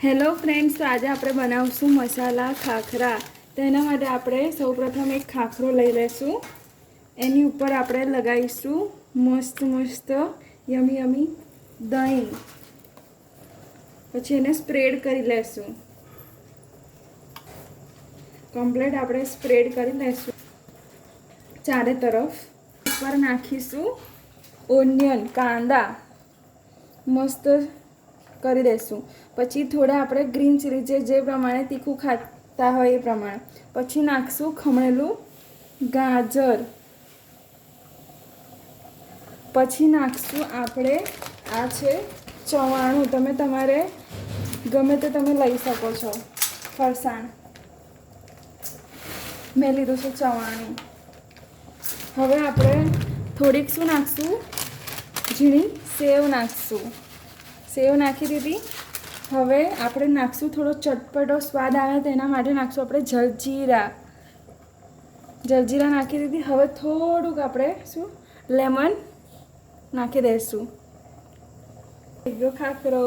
Hello friends, તો આજે આપણે બનાવશું મસાલા ખાખરા. તો એના માટે આપણે સૌપ્રથમ એક ખાખરો લઈ લઈશું. એની ઉપર આપણે લગાવીશું મસ્ત મસ્ત યમી યમી દહીં. પછી એને સ્પ્રેડ કરી લેશું. કમ્પ્લીટ આપણે સ્પ્રેડ કરી લઈશું ચારે તરફ. ઉપર નાખીશું ઓનિયન, કાંદા મસ્ત કરી દઈશું. પછી થોડા આપણે ગ્રીન ચીલી જે પ્રમાણે તીખું ખાતા હોય એ પ્રમાણે. પછી નાખશું ખમણેલું ગાજર. પછી નાખશું આપણે આ છે ચવાણું. તમે તમારે ગમે તે તમે લઈ શકો છો. ફરસાણ મેં લીધું છે ચવાણું. હવે આપણે થોડીક શું નાખશું, ઝીણી સેવ નાખશું. સેવ નાખી દીધી. હવે આપણે નાખશું થોડો ચટપટો સ્વાદ આવે તેના માટે નાખશું આપણે જલજીરા. જલજીરા નાખી દીધી. હવે થોડુંક આપણે શું લેમન નાખી દઈશું. ખાખરો.